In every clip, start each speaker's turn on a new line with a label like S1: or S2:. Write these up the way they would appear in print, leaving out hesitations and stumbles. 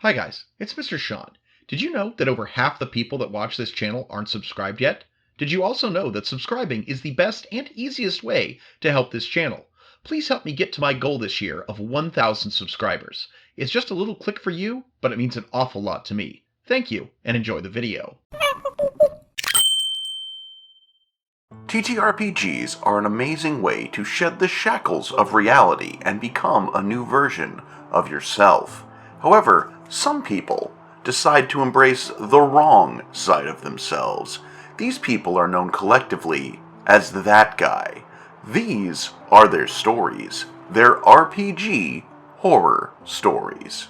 S1: Hi guys, it's Mr. Sean. Did you know that over half the people that watch this channel aren't subscribed yet? Did you also know that subscribing is the best and easiest way to help this channel? Please help me get to my goal this year of 1,000 subscribers. It's just a little click for you, but it means an awful lot to me. Thank you, and enjoy the video.
S2: TTRPGs are an amazing way to shed the shackles of reality and become a new version of yourself. However, some people decide to embrace the wrong side of themselves. These people are known collectively as that guy. These are their stories. Their RPG horror stories.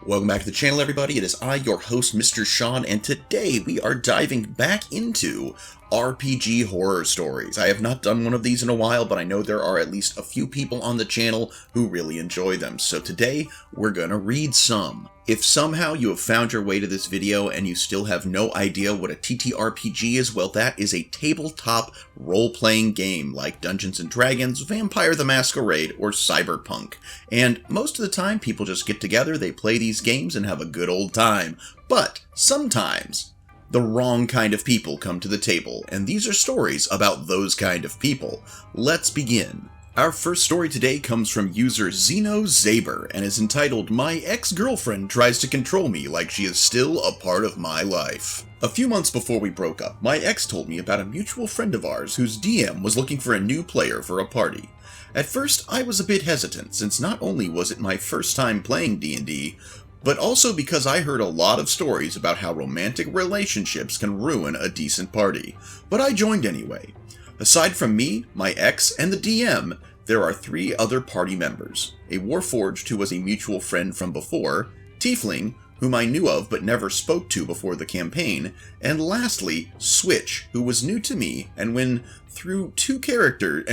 S3: Welcome back to the channel, everybody. It is I, your host, Mr. Sean, and today we are diving back into RPG horror stories. I have not done one of these in a while, but I know there are at least a few people on the channel who really enjoy them. So today, we're gonna read some. If somehow you have found your way to this video and you still have no idea what a TTRPG is, well, that is a tabletop role-playing game like Dungeons & Dragons, Vampire the Masquerade, or Cyberpunk. And most of the time, people just get together, they play these games, and have a good old time. But sometimes the wrong kind of people come to the table, and these are stories about those kind of people. Let's begin. Our first story today comes from user Zeno Zaber and is entitled, "My Ex-Girlfriend Tries to Control Me Like She Is Still a Part of My Life." A few months before we broke up, my ex told me about a mutual friend of ours whose DM was looking for a new player for a party. At first, I was a bit hesitant, since not only was it my first time playing D&D, but also because I heard a lot of stories about how romantic relationships can ruin a decent party. But I joined anyway. Aside from me, my ex, and the DM, there are 3 other party members. A Warforged who was a mutual friend from before, Tiefling, whom I knew of but never spoke to before the campaign, and lastly, Switch, who was new to me and went through two characters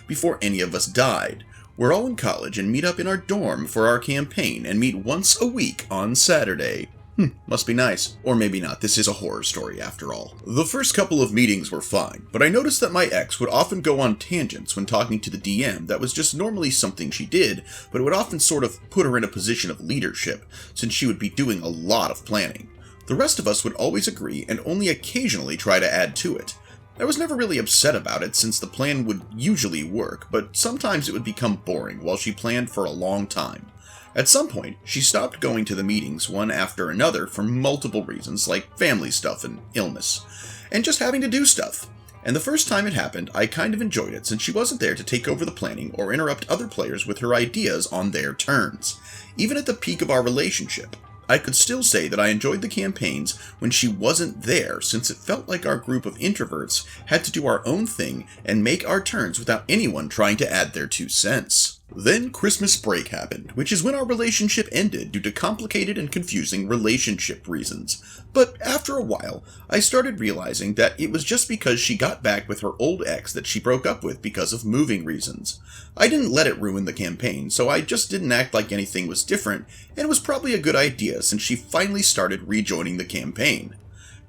S3: before any of us died. We're all in college and meet up in our dorm for our campaign and meet once a week on Saturday. Must be nice. Or maybe not, this is a horror story after all. The first couple of meetings were fine, but I noticed that my ex would often go on tangents when talking to the DM that was just normally something she did, but it would often sort of put her in a position of leadership, since she would be doing a lot of planning. The rest of us would always agree and only occasionally try to add to it. I was never really upset about it since the plan would usually work, but sometimes it would become boring while she planned for a long time. At some point, she stopped going to the meetings one after another for multiple reasons like family stuff and illness, and just having to do stuff. And the first time it happened, I kind of enjoyed it since she wasn't there to take over the planning or interrupt other players with her ideas on their turns. Even at the peak of our relationship, I could still say that I enjoyed the campaigns when she wasn't there, since it felt like our group of introverts had to do our own thing and make our turns without anyone trying to add their 2 cents. Then Christmas break happened, which is when our relationship ended due to complicated and confusing relationship reasons. But after a while, I started realizing that it was just because she got back with her old ex that she broke up with because of moving reasons. I didn't let it ruin the campaign, so I just didn't act like anything was different, and it was probably a good idea since she finally started rejoining the campaign.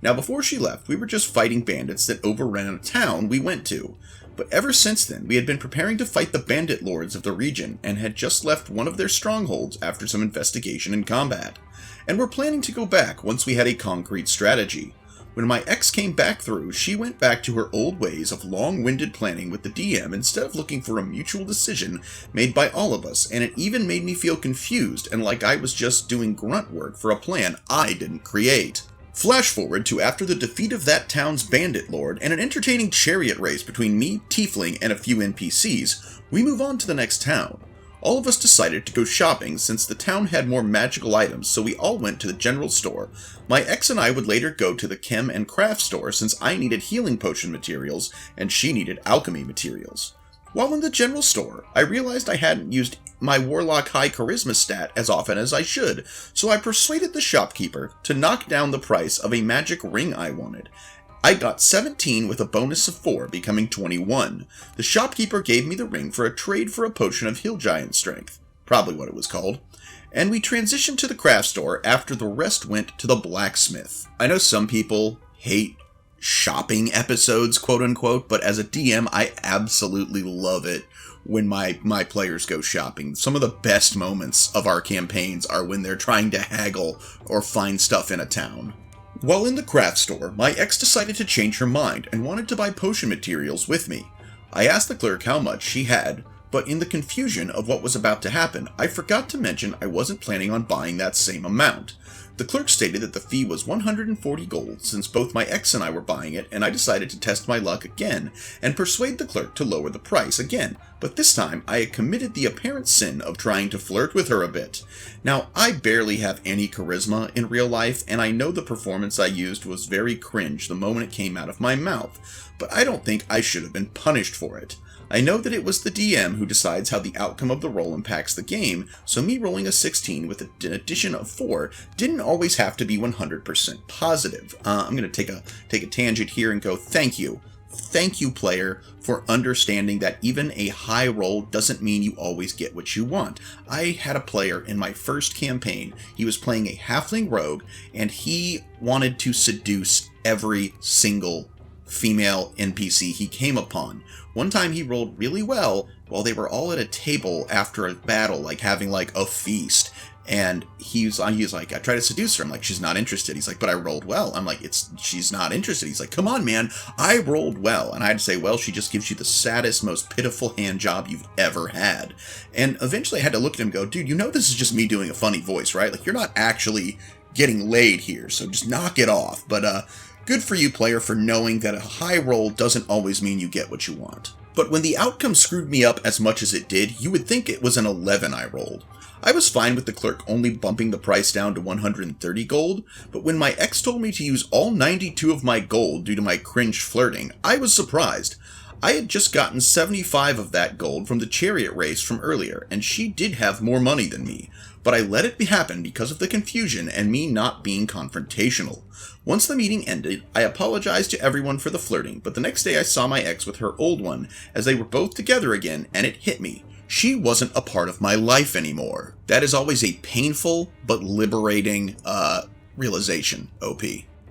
S3: Now before she left, we were just fighting bandits that overran a town we went to. But ever since then, we had been preparing to fight the bandit lords of the region, and had just left one of their strongholds after some investigation and combat. And were planning to go back once we had a concrete strategy. When my ex came back through, she went back to her old ways of long-winded planning with the DM instead of looking for a mutual decision made by all of us, and it even made me feel confused and like I was just doing grunt work for a plan I didn't create. Flash forward to after the defeat of that town's bandit lord and an entertaining chariot race between me, Tiefling, and a few NPCs, we move on to the next town. All of us decided to go shopping since the town had more magical items, so we all went to the general store. My ex and I would later go to the chem and craft store since I needed healing potion materials and she needed alchemy materials. While in the general store, I realized I hadn't used my Warlock High Charisma stat as often as I should, so I persuaded the shopkeeper to knock down the price of a magic ring I wanted. I got 17 with a bonus of 4, becoming 21. The shopkeeper gave me the ring for a trade for a potion of Hill Giant Strength, probably what it was called, and we transitioned to the craft store after the rest went to the blacksmith. I know some people hate shopping episodes, quote unquote, but as a DM, I absolutely love it when my players go shopping. Some of the best moments of our campaigns are when they're trying to haggle or find stuff in a town. While in the craft store, my ex decided to change her mind and wanted to buy potion materials with me. I asked the clerk how much she had, but in the confusion of what was about to happen, I forgot to mention I wasn't planning on buying that same amount. The clerk stated that the fee was 140 gold since both my ex and I were buying it, and I decided to test my luck again and persuade the clerk to lower the price again, but this time I had committed the apparent sin of trying to flirt with her a bit. Now, I barely have any charisma in real life, and I know the performance I used was very cringe the moment it came out of my mouth, but I don't think I should have been punished for it. I know that it was the DM who decides how the outcome of the roll impacts the game, so me rolling a 16 with an addition of 4 didn't always have to be 100% positive. I'm going to take a tangent here and go, thank you. Thank you, player, for understanding that even a high roll doesn't mean you always get what you want. I had a player in my first campaign. He was playing a halfling rogue, and he wanted to seduce every single female NPC he came upon. One time he rolled really well while they were all at a table after a battle, like having like a feast. And he was like, I tried to seduce her. I'm like, she's not interested. He's like, but I rolled well. I'm like, she's not interested. He's like, come on, man, I rolled well. And I had to say, well, she just gives you the saddest, most pitiful hand job you've ever had. And eventually I had to look at him and go, dude, you know this is just me doing a funny voice, right? Like, you're not actually getting laid here, so just knock it off. But good for you, player, for knowing that a high roll doesn't always mean you get what you want. But when the outcome screwed me up as much as it did, you would think it was an 11 I rolled. I was fine with the clerk only bumping the price down to 130 gold, but when my ex told me to use all 92 of my gold due to my cringe flirting, I was surprised. I had just gotten 75 of that gold from the chariot race from earlier, and she did have more money than me, but I let it happen because of the confusion and me not being confrontational. Once the meeting ended, I apologized to everyone for the flirting, but the next day I saw my ex with her old one as they were both together again, and it hit me. She wasn't a part of my life anymore. That is always a painful but liberating realization, OP.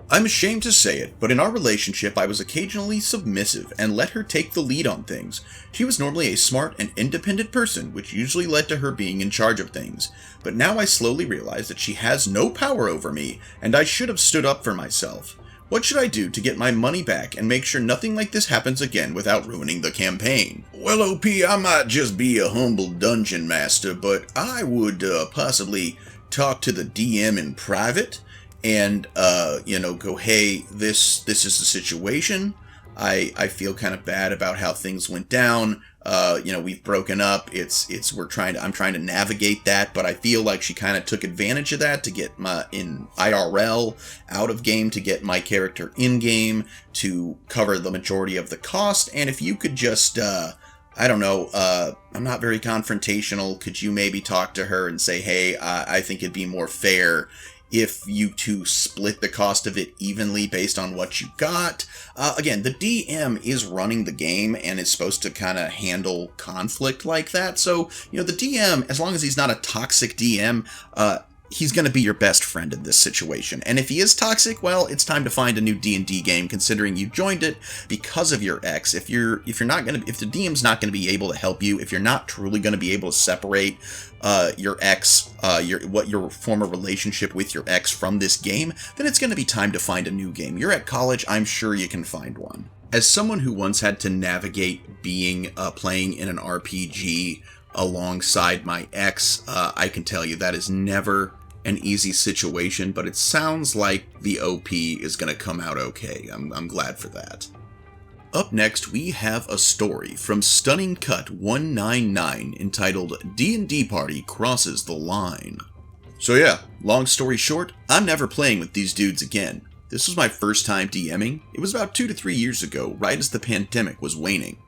S3: I'm ashamed to say it, but in our relationship I was occasionally submissive and let her take the lead on things. She was normally a smart and independent person, which usually led to her being in charge of things. But now I slowly realize that she has no power over me, and I should have stood up for myself. What should I do to get my money back and make sure nothing like this happens again without ruining the campaign? Well, OP, I might just be a humble dungeon master, but I would possibly talk to the DM in private and, go, hey, this is the situation. I feel kind of bad about how things went down. We've broken up. I'm trying to navigate that, but I feel like she kind of took advantage of that to get my in IRL out of game to get my character in game to cover the majority of the cost. And if you could just, I'm not very confrontational. Could you maybe talk to her and say, hey, I think it'd be more fair if you two split the cost of it evenly based on what you got. Again, the DM is running the game and is supposed to kind of handle conflict like that. So, the DM, as long as he's not a toxic DM, he's going to be your best friend in this situation. And if he is toxic, well, it's time to find a new D&D game, considering you joined it because of your ex. If the DM's not going to be able to help you, if you're not truly going to be able to separate your ex, your former relationship with your ex from this game, then it's going to be time to find a new game. You're at college, I'm sure you can find one. As someone who once had to navigate playing in an RPG alongside my ex, I can tell you that is never an easy situation, but it sounds like the OP is going to come out okay. I'm glad for that. Up next, we have a story from Stunning Cut 199 entitled D&D Party Crosses the Line. So yeah, long story short, I'm never playing with these dudes again. This was my first time DMing. It was about 2 to 3 years ago, right as the pandemic was waning.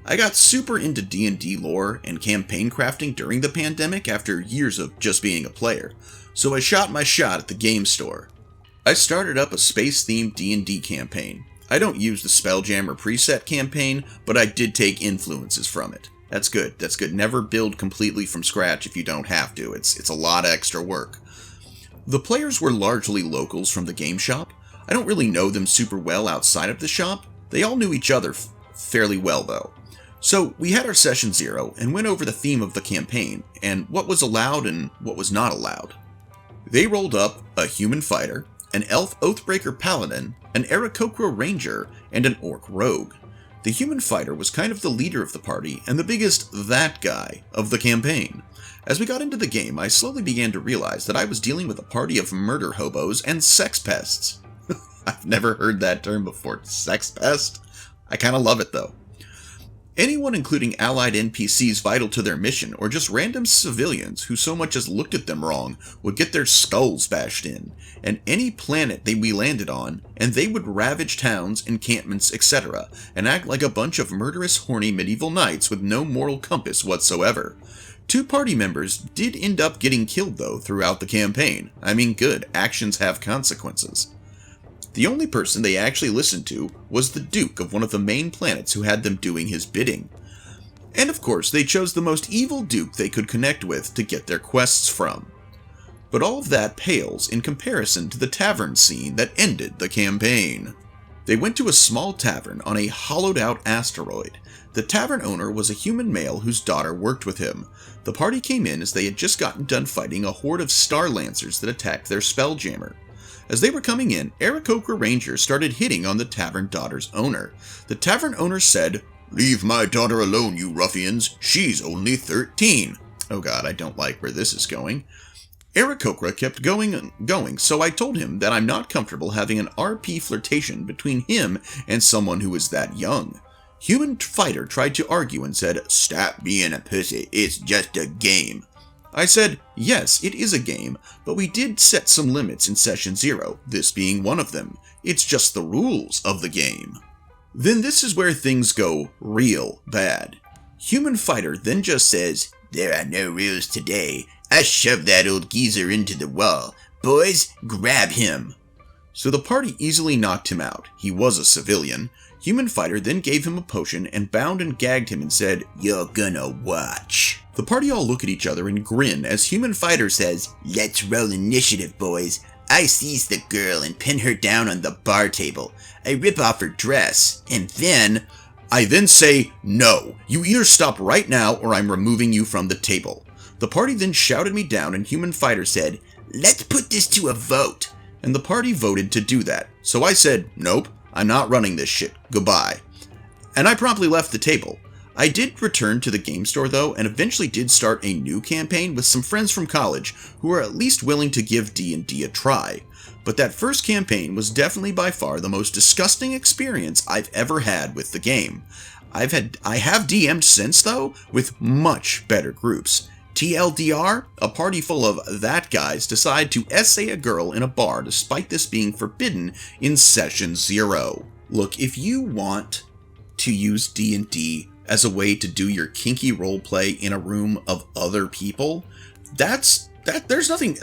S3: I got super into D&D lore and campaign crafting during the pandemic after years of just being a player, so I shot my shot at the game store. I started up a space-themed D&D campaign. I don't use the Spelljammer preset campaign, but I did take influences from it. That's good. Never build completely from scratch if you don't have to. It's a lot of extra work. The players were largely locals from the game shop. I don't really know them super well outside of the shop. They all knew each other fairly well though. So we had our session 0 and went over the theme of the campaign and what was allowed and what was not allowed. They rolled up a human fighter, an elf oathbreaker paladin, an Aarakocra ranger, and an orc rogue. The human fighter was kind of the leader of the party and the biggest that guy of the campaign. As we got into the game, I slowly began to realize that I was dealing with a party of murder hobos and sex pests. I've never heard that term before, sex pest. I kind of love it though. Anyone including allied NPCs vital to their mission, or just random civilians who so much as looked at them wrong would get their skulls bashed in, and any planet we landed on, and they would ravage towns, encampments, etc., and act like a bunch of murderous, horny medieval knights with no moral compass whatsoever. 2 party members did end up getting killed though throughout the campaign. I mean, good, actions have consequences. The only person they actually listened to was the Duke of one of the main planets who had them doing his bidding. And of course, they chose the most evil Duke they could connect with to get their quests from. But all of that pales in comparison to the tavern scene that ended the campaign. They went to a small tavern on a hollowed-out asteroid. The tavern owner was a human male whose daughter worked with him. The party came in as they had just gotten done fighting a horde of Star Lancers that attacked their Spelljammer. As they were coming in, Aarakocra Rangers started hitting on the tavern daughter's owner. The tavern owner said, "Leave my daughter alone, you ruffians. She's only 13. Oh god, I don't like where this is going. Aarakocra kept going and going, so I told him that I'm not comfortable having an RP flirtation between him and someone who is that young. Human fighter tried to argue and said, "Stop being a pussy, it's just a game." I said, yes, it is a game, but we did set some limits in session 0, this being one of them. It's just the rules of the game. Then this is where things go real bad. Human fighter then just says, "There are no rules today. I shoved that old geezer into the wall. Boys, grab him." So the party easily knocked him out. He was a civilian. Human fighter then gave him a potion and bound and gagged him and said, "You're gonna watch." The party all look at each other and grin as Human Fighter says, "Let's roll initiative, boys. I seize the girl and pin her down on the bar table. I rip off her dress, and then... I then say, no, you either stop right now or I'm removing you from the table." The party then shouted me down and Human Fighter said, "Let's put this to a vote." And the party voted to do that. So I said, nope, I'm not running this shit. Goodbye. And I promptly left the table. I did return to the game store though, and eventually did start a new campaign with some friends from college who were at least willing to give D&D a try. But that first campaign was definitely by far the most disgusting experience I've ever had with the game. I have DM'd since though, with much better groups. TLDR, a party full of that guys decide to essay a girl in a bar despite this being forbidden in session 0. Look, if you want to use D&D as a way to do your kinky roleplay in a room of other people, there's nothing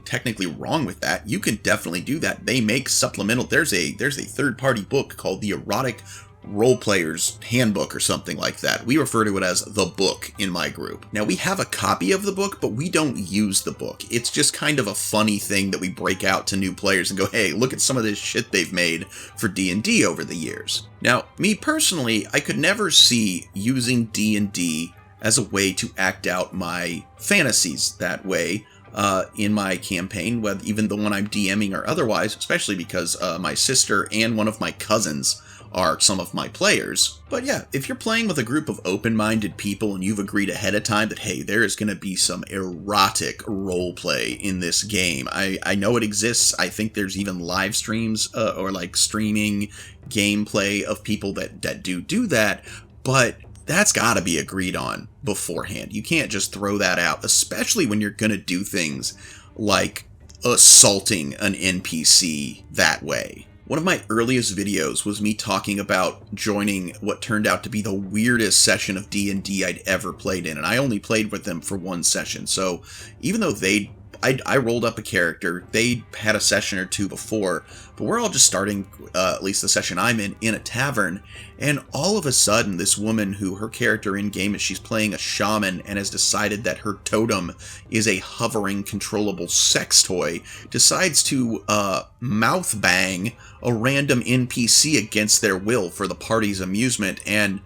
S3: technically wrong with that. You can definitely do that. They make supplemental, there's a third-party book called the Erotic Roleplayer's Handbook or something like that. We refer to it as the book in my group. Now, we have a copy of the book, but we don't use the book. It's just kind of a funny thing that we break out to new players and go, hey, look at some of this shit they've made for D&D over the years. Now, me personally, I could never see using D&D as a way to act out my fantasies that way in my campaign, even the one I'm DMing or otherwise, especially because my sister and one of my cousins are some of my players. But yeah, if you're playing with a group of open-minded people and you've agreed ahead of time that, hey, there is going to be some erotic roleplay in this game. I know it exists. I think there's even live streams or like streaming gameplay of people that do that, but that's got to be agreed on beforehand. You can't just throw that out, especially when you're going to do things like assaulting an NPC that way. One of my earliest videos was me talking about joining what turned out to be the weirdest session of D&D I'd ever played in, and I only played with them for one session, so even though they'd I rolled up a character. They had a session or two before, but we're all just starting, at least the session I'm in a tavern, and all of a sudden, this woman who her character in-game is she's playing a shaman and has decided that her totem is a hovering, controllable sex toy, decides to mouth bang a random NPC against their will for the party's amusement, and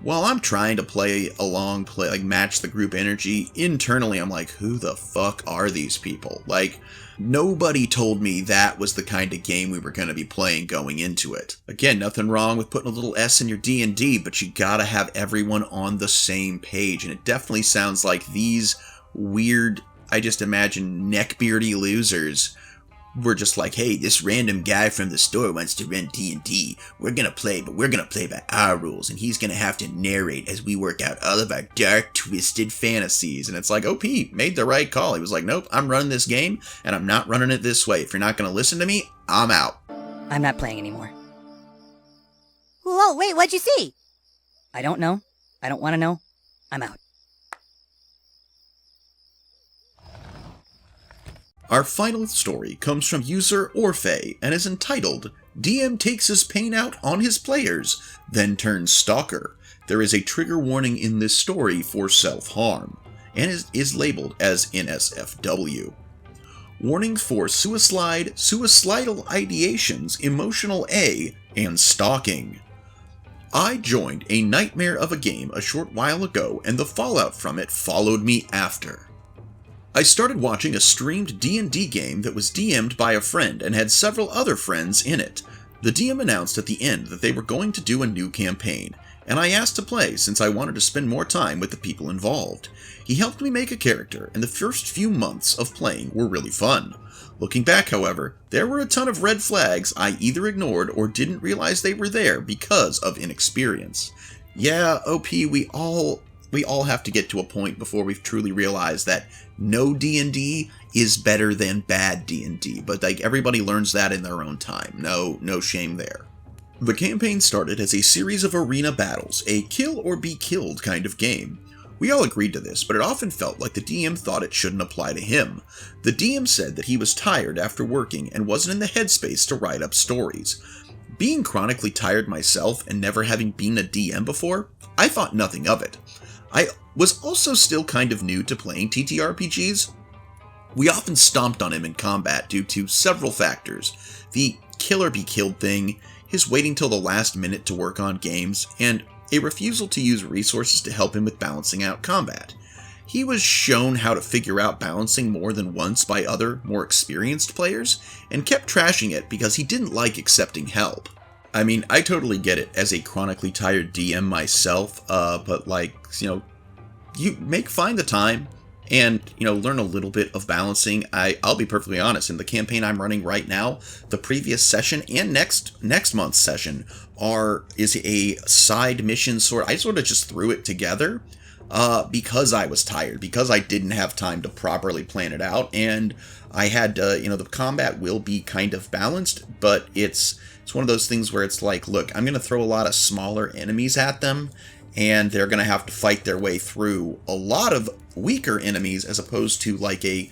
S3: while I'm trying to play along, match the group energy, internally I'm like, who the fuck are these people? Like, nobody told me that was the kind of game we were going to be playing going into it. Again, nothing wrong with putting a little S in your D&D, but you gotta have everyone on the same page, and it definitely sounds like these weird, I just imagine, neckbeardy losers were just like, hey, this random guy from the store wants to run D&D. We're gonna play, but we're gonna play by our rules, and he's gonna have to narrate as we work out all of our dark, twisted fantasies. And it's like, OP made the right call. He was like, nope, I'm running this game, and I'm not running it this way. If you're not gonna listen to me, I'm out.
S4: I'm not playing anymore.
S5: Whoa, wait, what'd you see?
S4: I don't know. I don't want to know. I'm out.
S3: Our final story comes from user Orphe and is entitled, DM takes his pain out on his players, then turns stalker. There is a trigger warning in this story for self-harm, and is labeled as NSFW. Warning for suicidal ideations, emotional A, and stalking. I joined a nightmare of a game a short while ago, and the fallout from it followed me after. I started watching a streamed D&D game that was DM'd by a friend and had several other friends in it. The DM announced at the end that they were going to do a new campaign, and I asked to play since I wanted to spend more time with the people involved. He helped me make a character, and the first few months of playing were really fun. Looking back, however, there were a ton of red flags I either ignored or didn't realize they were there because of inexperience. Yeah, OP, we all have to get to a point before we've truly realized that no D&D is better than bad D&D, but everybody learns that in their own time. No shame there. The campaign started as a series of arena battles, a kill or be killed kind of game. We all agreed to this, but it often felt like the DM thought it shouldn't apply to him. The DM said that he was tired after working and wasn't in the headspace to write up stories. Being chronically tired myself and never having been a DM before, I thought nothing of it. I was also still kind of new to playing TTRPGs. We often stomped on him in combat due to several factors. The kill or be killed thing, his waiting till the last minute to work on games, and a refusal to use resources to help him with balancing out combat. He was shown how to figure out balancing more than once by other, more experienced players, and kept trashing it because he didn't like accepting help. I mean, I totally get it as a chronically tired DM myself, but find the time and, learn a little bit of balancing. I'll be perfectly honest, in the campaign I'm running right now, the previous session and next month's session is a side mission sort. I sort of just threw it together, because I was tired, because I didn't have time to properly plan it out, and I had, the combat will be kind of balanced, but it's one of those things where it's like, look, I'm going to throw a lot of smaller enemies at them, and they're going to have to fight their way through a lot of weaker enemies, as opposed to like a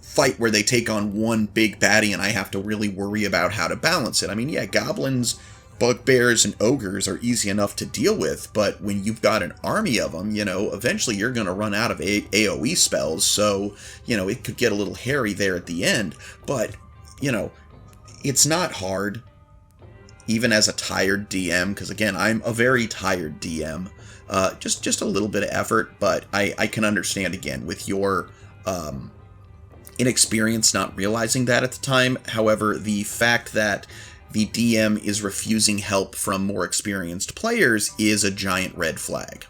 S3: fight where they take on one big baddie and I have to really worry about how to balance it. I mean, yeah, goblins, bugbears, and ogres are easy enough to deal with, but when you've got an army of them, eventually you're going to run out of AoE spells, so, it could get a little hairy there at the end, but, it's not hard, even as a tired DM, because again, I'm a very tired DM. Just a little bit of effort, but I can understand, again, with your inexperience not realizing that at the time. However, the fact that the DM is refusing help from more experienced players is a giant red flag.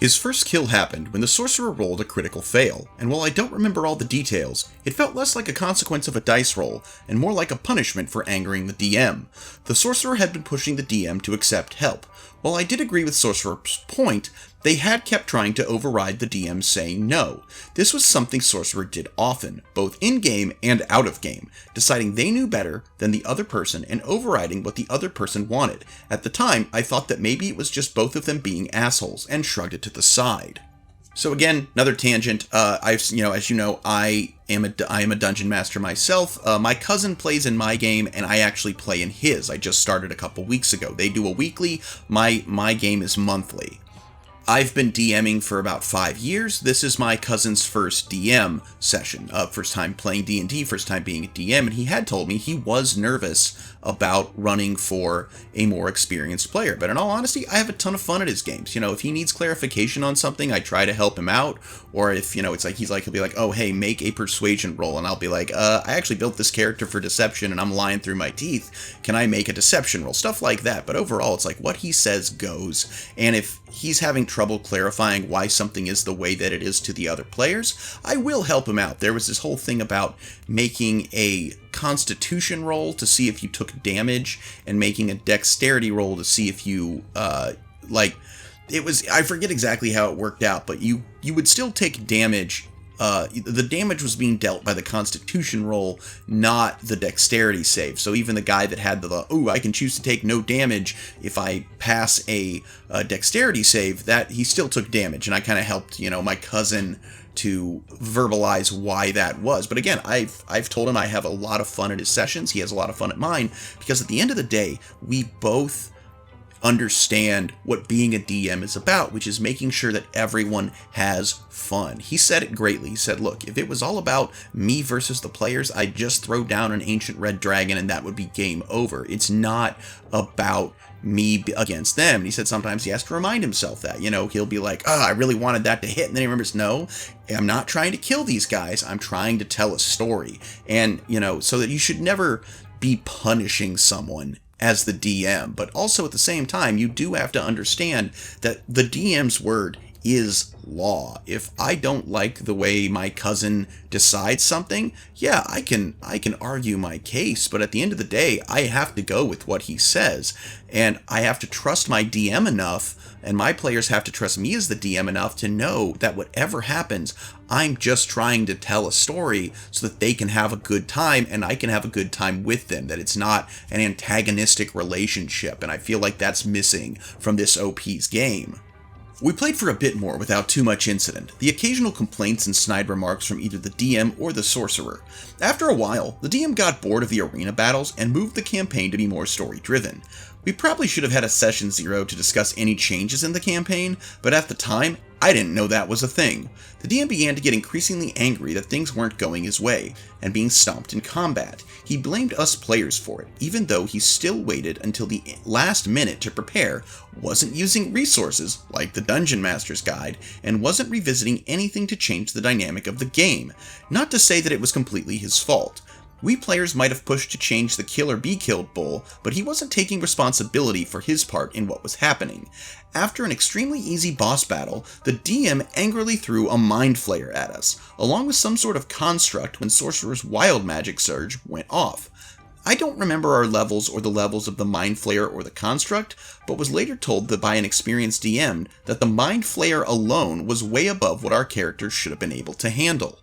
S3: His first kill happened when the sorcerer rolled a critical fail, and while I don't remember all the details, it felt less like a consequence of a dice roll, and more like a punishment for angering the DM. The sorcerer had been pushing the DM to accept help. While I did agree with Sorcerer's point, they had kept trying to override the DM saying no. This was something Sorcerer did often, both in-game and out-of-game, deciding they knew better than the other person and overriding what the other person wanted. At the time, I thought that maybe it was just both of them being assholes, and shrugged it to the side. So again, another tangent. As you know, I am a dungeon master myself. My cousin plays in my game, and I actually play in his. I just started a couple weeks ago. They do a weekly. My game is monthly. I've been DMing for about 5 years. This is my cousin's first DM session. First time playing D&D, first time being a DM, and he had told me he was nervous about running for a more experienced player. But in all honesty, I have a ton of fun at his games. If he needs clarification on something, I try to help him out. Or if, it's like, he'll be like, oh, hey, make a persuasion roll. And I'll be like, I actually built this character for deception and I'm lying through my teeth. Can I make a deception roll? Stuff like that. But overall, it's like what he says goes. And if he's having trouble clarifying why something is the way that it is to the other players, I will help him out. There was this whole thing about making a constitution roll to see if you took damage and making a dexterity roll to see if you I forget exactly how it worked out, but you would still take damage. The damage was being dealt by the constitution roll, not the dexterity save. So even the guy that had I can choose to take no damage if I pass a dexterity save, that he still took damage. And I kind of helped, my cousin to verbalize why that was. But again, I've told him I have a lot of fun at his sessions. He has a lot of fun at mine, because at the end of the day, we both understand what being a DM is about, which is making sure that everyone has fun. He said it greatly. He said, look, if it was all about me versus the players, I'd just throw down an ancient red dragon and that would be game over. It's not about me against them. And he said sometimes he has to remind himself that, he'll be like, I really wanted that to hit. And then he remembers, no, I'm not trying to kill these guys. I'm trying to tell a story. And, so that you should never be punishing someone as the DM, but also at the same time, you do have to understand that the DM's word is law. If I don't like the way my cousin decides something, yeah, I can argue my case, but at the end of the day, I have to go with what he says, and I have to trust my DM enough, and my players have to trust me as the DM enough to know that whatever happens, I'm just trying to tell a story so that they can have a good time and I can have a good time with them, that it's not an antagonistic relationship, and I feel like that's missing from this OP's game. We played for a bit more without too much incident, the occasional complaints and snide remarks from either the DM or the sorcerer. After a while, the DM got bored of the arena battles and moved the campaign to be more story-driven. We probably should have had a session 0 to discuss any changes in the campaign, but at the time, I didn't know that was a thing. The DM began to get increasingly angry that things weren't going his way, and being stomped in combat. He blamed us players for it, even though he still waited until the last minute to prepare, wasn't using resources, like the Dungeon Master's Guide, and wasn't revisiting anything to change the dynamic of the game. Not to say that it was completely his fault. We players might have pushed to change the kill or be killed bull, but he wasn't taking responsibility for his part in what was happening. After an extremely easy boss battle, the DM angrily threw a Mind Flayer at us, along with some sort of construct when Sorcerer's Wild Magic Surge went off. I don't remember our levels or the levels of the Mind Flayer or the construct, but was later told that by an experienced DM that the Mind Flayer alone was way above what our characters should have been able to handle.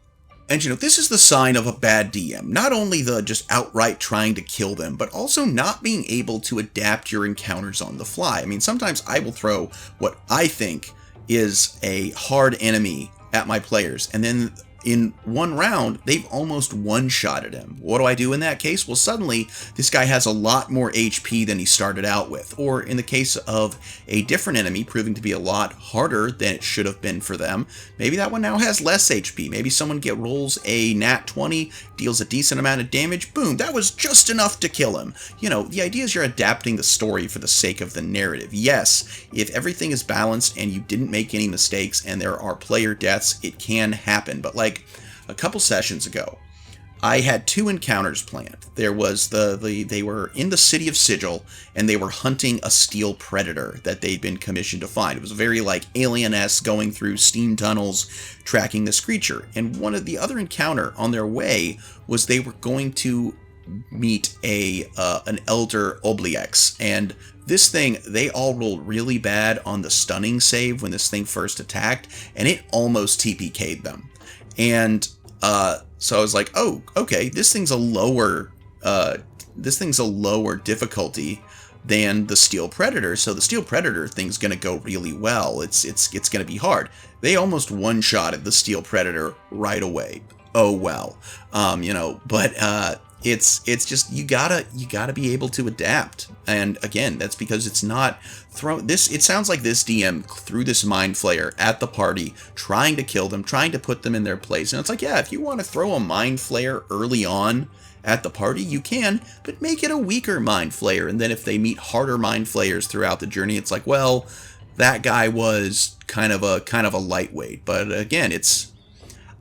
S3: And this is the sign of a bad DM. Not only the just outright trying to kill them, but also not being able to adapt your encounters on the fly. I mean, sometimes I will throw what I think is a hard enemy at my players, and then in one round, they've almost one-shotted him. What do I do in that case? Well, suddenly, this guy has a lot more HP than he started out with. Or in the case of a different enemy proving to be a lot harder than it should have been for them, maybe that one now has less HP. Maybe someone rolls a nat 20, deals a decent amount of damage, boom, that was just enough to kill him. The idea is you're adapting the story for the sake of the narrative. Yes, if everything is balanced and you didn't make any mistakes and there are player deaths, it can happen. But a couple sessions ago, I had 2 encounters planned. There was they were in the city of Sigil, and they were hunting a steel predator that they'd been commissioned to find. It was very Alien-esque, going through steam tunnels, tracking this creature. And one of the other encounter on their way was they were going to meet an Elder Obliex, and this thing, they all rolled really bad on the stunning save when this thing first attacked, and it almost TPK'd them. And so I was like, oh, okay, this thing's a lower difficulty. than the Steel Predator, so the Steel Predator thing's going to go really well. It's going to be hard. They almost one-shotted the Steel Predator right away. Oh well. But it's just you gotta be able to adapt. And again, that's because it's not it sounds like this DM threw this Mind Flayer at the party, trying to kill them, trying to put them in their place. And it's like, yeah, if you want to throw a Mind Flayer early on at the party, you can, but make it a weaker Mind Flayer. And then if they meet harder Mind Flayers throughout the journey, it's like, well, that guy was kind of a lightweight. But again,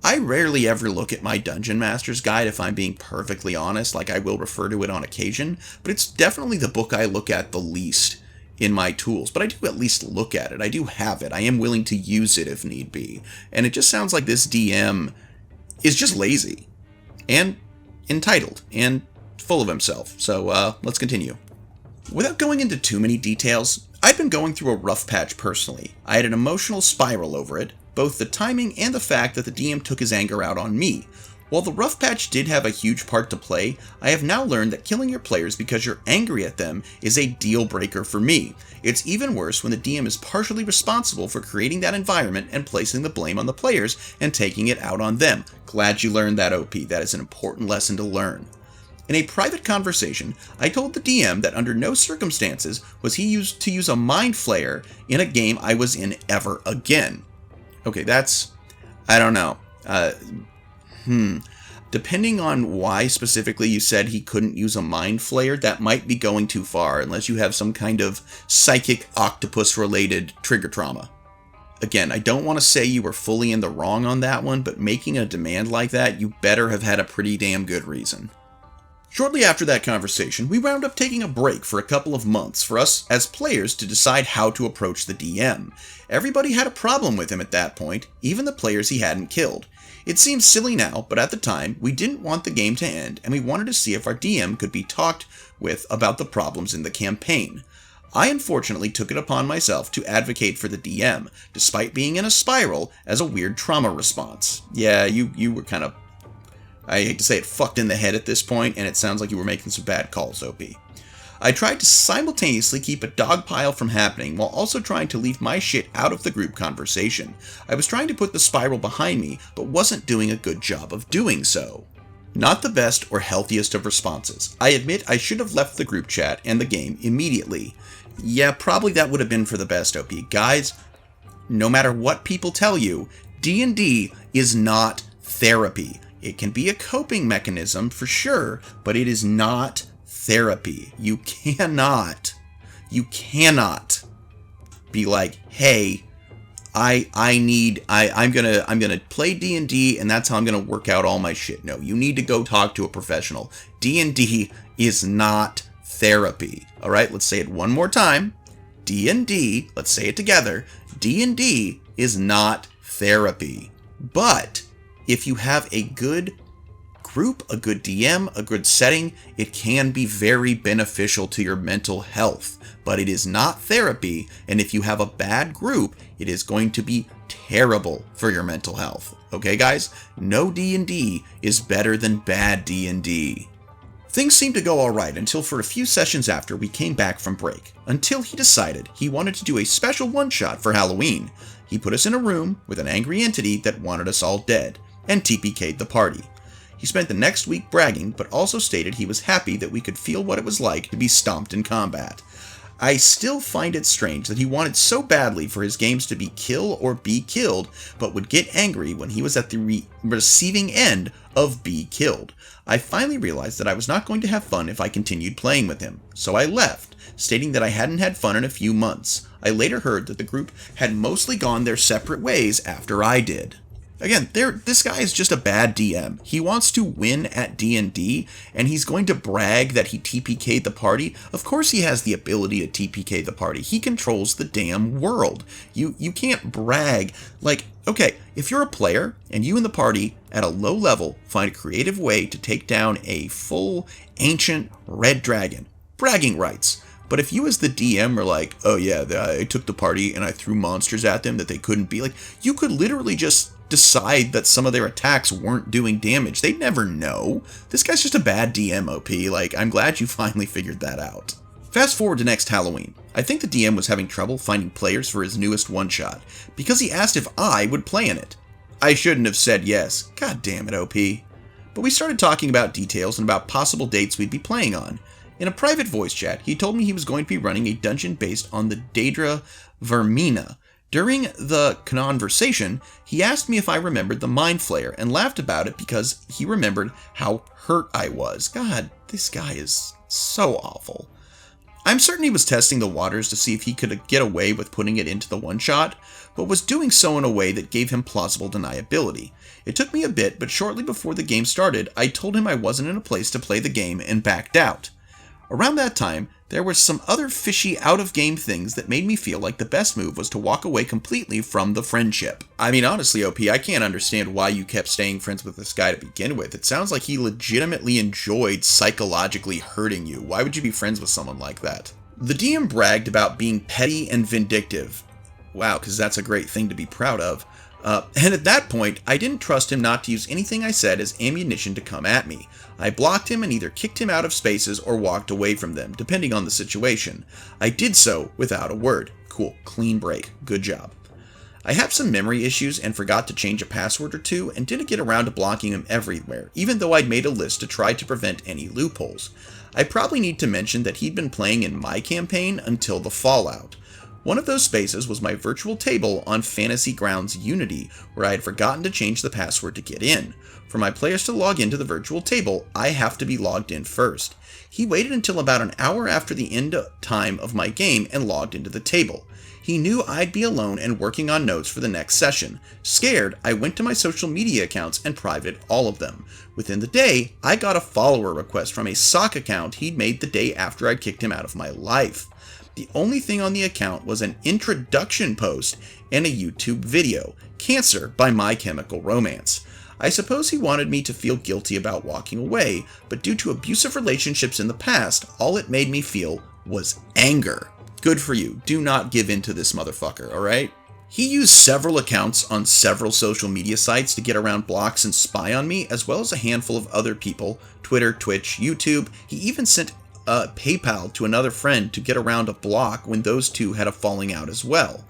S3: I rarely ever look at my Dungeon Master's Guide, if I'm being perfectly honest. Like, I will refer to it on occasion, but it's definitely the book I look at the least in my tools. But I do at least look at it. I do have it. I am willing to use it if need be. And it just sounds like this DM is just lazy and entitled and full of himself. So let's continue. Without going into too many details, I'd been going through a rough patch personally. I had an emotional spiral over it, both the timing and the fact that the DM took his anger out on me. While the rough patch did have a huge part to play, I have now learned that killing your players because you're angry at them is a deal breaker for me. It's even worse when the DM is partially responsible for creating that environment and placing the blame on the players and taking it out on them. Glad you learned that, OP. That is an important lesson to learn. In a private conversation, I told the DM that under no circumstances was he to use a Mind Flayer in a game I was in ever again. Okay, that's, I don't know. Depending on why specifically you said he couldn't use a Mind Flayer, that might be going too far, unless you have some kind of psychic octopus-related trigger trauma. Again, I don't want to say you were fully in the wrong on that one, but making a demand like that, you better have had a pretty damn good reason. Shortly after that conversation, we wound up taking a break for a couple of months for us as players to decide how to approach the DM. Everybody had a problem with him at that point, even the players he hadn't killed. It seems silly now, but at the time, we didn't want the game to end, and we wanted to see if our DM could be talked with about the problems in the campaign. I unfortunately took it upon myself to advocate for the DM, despite being in a spiral as a weird trauma response. Yeah, you were kind of, I hate to say it, fucked in the head at this point, and it sounds like you were making some bad calls, OP. I tried to simultaneously keep a dogpile from happening while also trying to leave my shit out of the group conversation. I was trying to put the spiral behind me, but wasn't doing a good job of doing so. Not the best or healthiest of responses. I admit I should have left the group chat and the game immediately. Yeah, probably that would have been for the best, OP. Guys, no matter what people tell you, D&D is not therapy. It can be a coping mechanism for sure, but it is not therapy. You cannot be like, hey, I'm gonna play D&D and that's how I'm gonna work out all my shit. No, you need to go talk to a professional. D&D is not therapy. All right, let's say it one more time. D&D, let's say it together. D&D is not therapy. But if you have a good group, a good DM, a good setting, it can be very beneficial to your mental health. But it is not therapy, and if you have a bad group, it is going to be terrible for your mental health. Okay, guys? No D&D is better than bad D&D. Things seemed to go alright until for a few sessions after we came back from break, until he decided he wanted to do a special one-shot for Halloween. He put us in a room with an angry entity that wanted us all dead, and TPK'd the party. He spent the next week bragging, but also stated he was happy that we could feel what it was like to be stomped in combat. I still find it strange that he wanted so badly for his games to be kill or be killed, but would get angry when he was at the receiving end of be killed. I finally realized that I was not going to have fun if I continued playing with him, so I left, stating that I hadn't had fun in a few months. I later heard that the group had mostly gone their separate ways after I did. Again, this guy is just a bad DM. He wants to win at D&D, and he's going to brag that he TPK'd the party. Of course he has the ability to TPK the party. He controls the damn world. You can't brag. Like, okay, if you're a player, and you and the party, at a low level, find a creative way to take down a full, ancient, red dragon, bragging rights. But if you as the DM are like, oh yeah, I took the party and I threw monsters at them that they couldn't be, like, you could literally just decide that some of their attacks weren't doing damage. They'd never know. This guy's just a bad DM, OP. Like, I'm glad you finally figured that out. Fast forward to next Halloween. I think the DM was having trouble finding players for his newest one-shot, because he asked if I would play in it. I shouldn't have said yes. God damn it, OP. But we started talking about details and about possible dates we'd be playing on. In a private voice chat, he told me he was going to be running a dungeon based on the Daedra Vermina. During the conversation, he asked me if I remembered the Mind Flayer and laughed about it because he remembered how hurt I was. God, this guy is so awful. I'm certain he was testing the waters to see if he could get away with putting it into the one-shot, but was doing so in a way that gave him plausible deniability. It took me a bit, but shortly before the game started, I told him I wasn't in a place to play the game and backed out. Around that time, there were some other fishy out-of-game things that made me feel like the best move was to walk away completely from the friendship. I mean, honestly, OP, I can't understand why you kept staying friends with this guy to begin with. It sounds like he legitimately enjoyed psychologically hurting you. Why would you be friends with someone like that? The DM bragged about being petty and vindictive. Wow, because that's a great thing to be proud of. And at that point, I didn't trust him not to use anything I said as ammunition to come at me. I blocked him and either kicked him out of spaces or walked away from them, depending on the situation. I did so without a word. Cool, clean break, good job. I have some memory issues and forgot to change a password or two and didn't get around to blocking him everywhere, even though I'd made a list to try to prevent any loopholes. I probably need to mention that he'd been playing in my campaign until the Fallout. One of those spaces was my virtual table on Fantasy Grounds Unity, where I had forgotten to change the password to get in. For my players to log into the virtual table, I have to be logged in first. He waited until about an hour after the end time of my game and logged into the table. He knew I'd be alone and working on notes for the next session. Scared, I went to my social media accounts and privated all of them. Within the day, I got a follower request from a sock account he'd made the day after I'd kicked him out of my life. The only thing on the account was an introduction post and a YouTube video, Cancer by My Chemical Romance. I suppose he wanted me to feel guilty about walking away, but due to abusive relationships in the past, all it made me feel was anger. Good for you. Do not give in to this motherfucker, alright? He used several accounts on several social media sites to get around blocks and spy on me, as well as a handful of other people, Twitter, Twitch, YouTube. He even sent PayPal to another friend to get around a block when those two had a falling out as well.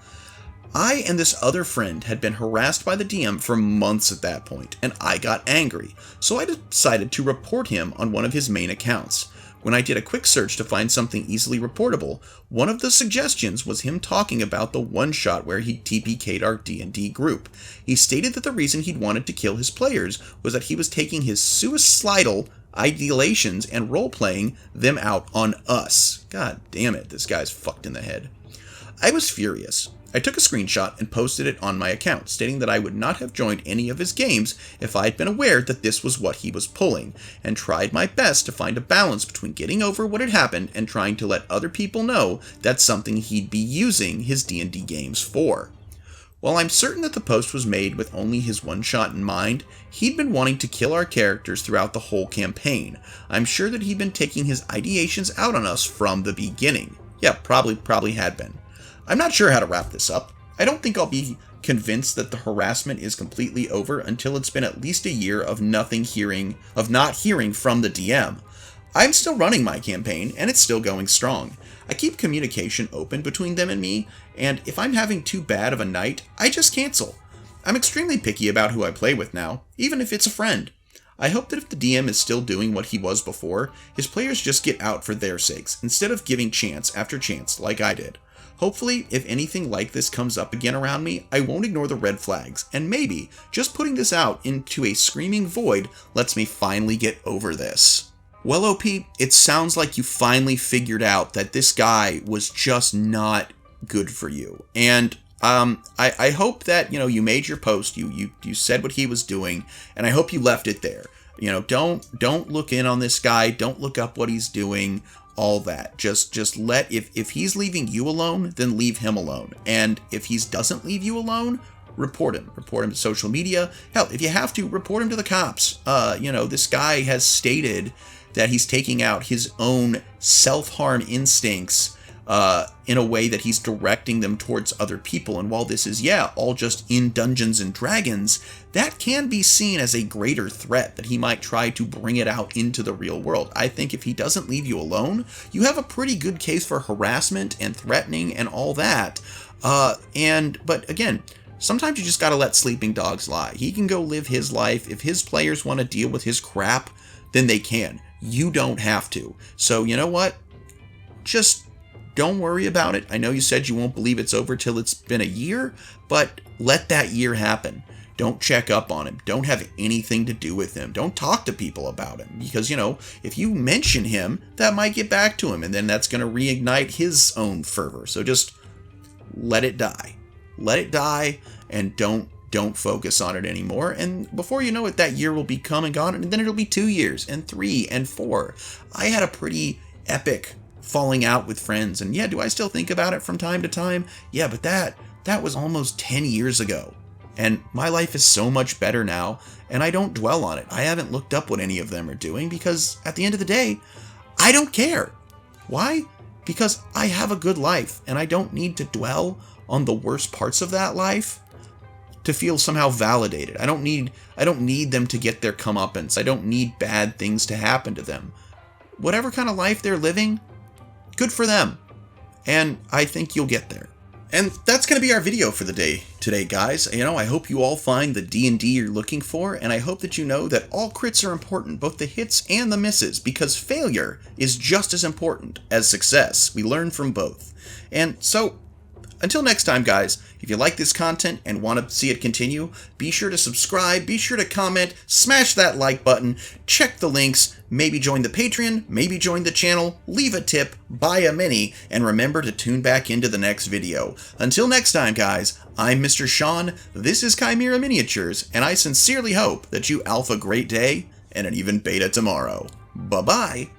S3: I and this other friend had been harassed by the DM for months at that point, and I got angry, so I decided to report him on one of his main accounts. When I did a quick search to find something easily reportable, one of the suggestions was him talking about the one-shot where he TPK'd our D&D group. He stated that the reason he'd wanted to kill his players was that he was taking his suicidal ideations and role-playing them out on us. God damn it, this guy's fucked in the head. I was furious. I took a screenshot and posted it on my account, stating that I would not have joined any of his games if I had been aware that this was what he was pulling, and tried my best to find a balance between getting over what had happened and trying to let other people know that's something he'd be using his D&D games for. While I'm certain that the post was made with only his one-shot in mind, he'd been wanting to kill our characters throughout the whole campaign. I'm sure that he'd been taking his ideations out on us from the beginning. Yeah, probably had been. I'm not sure how to wrap this up. I don't think I'll be convinced that the harassment is completely over until it's been at least a year of not hearing from the DM. I'm still running my campaign, and it's still going strong. I keep communication open between them and me, and if I'm having too bad of a night, I just cancel. I'm extremely picky about who I play with now, even if it's a friend. I hope that if the DM is still doing what he was before, his players just get out for their sakes, instead of giving chance after chance like I did. Hopefully, if anything like this comes up again around me, I won't ignore the red flags, and maybe just putting this out into a screaming void lets me finally get over this. Well, OP, it sounds like you finally figured out that this guy was just not good for you. And I hope that, you made your post, you said what he was doing, and I hope you left it there. Don't look in on this guy, don't look up what he's doing. All that. Just let, if he's leaving you alone, then leave him alone. And if he doesn't leave you alone, report him. Report him to social media. Hell, if you have to, report him to the cops. This guy has stated that he's taking out his own self-harm instincts in a way that he's directing them towards other people. And while this is, all just in Dungeons and Dragons, that can be seen as a greater threat that he might try to bring it out into the real world. I think if he doesn't leave you alone, you have a pretty good case for harassment and threatening and all that. But again, sometimes you just gotta let sleeping dogs lie. He can go live his life. If his players want to deal with his crap, then they can. You don't have to. So you know what? Just don't worry about it. I know you said you won't believe it's over till it's been a year, but let that year happen. Don't check up on him. Don't have anything to do with him. Don't talk to people about him. Because, if you mention him, that might get back to him, and then that's going to reignite his own fervor. So just let it die. Let it die, and don't focus on it anymore. And before you know it, that year will be come and gone, and then it'll be 2 years, and 3, and 4. I had a pretty epic falling out with friends, and do I still think about it from time to time? Yeah, but that was almost 10 years ago, and my life is so much better now, and I don't dwell on it. I haven't looked up what any of them are doing, because at the end of the day, I don't care. Why? Because I have a good life, and I don't need to dwell on the worst parts of that life to feel somehow validated. I don't need them to get their comeuppance. I don't need bad things to happen to them. Whatever kind of life they're living, good for them. And I think you'll get there. And that's going to be our video for the day today, guys. I hope you all find the D&D you're looking for, and I hope that you know that all crits are important, both the hits and the misses, because failure is just as important as success. We learn from both. And so, until next time, guys, if you like this content and want to see it continue, be sure to subscribe, be sure to comment, smash that like button, check the links, maybe join the Patreon, maybe join the channel, leave a tip, buy a mini, and remember to tune back into the next video. Until next time, guys, I'm Mr. Sean, this is Chimera Miniatures, and I sincerely hope that you alpha great day and an even beta tomorrow. Bye-bye!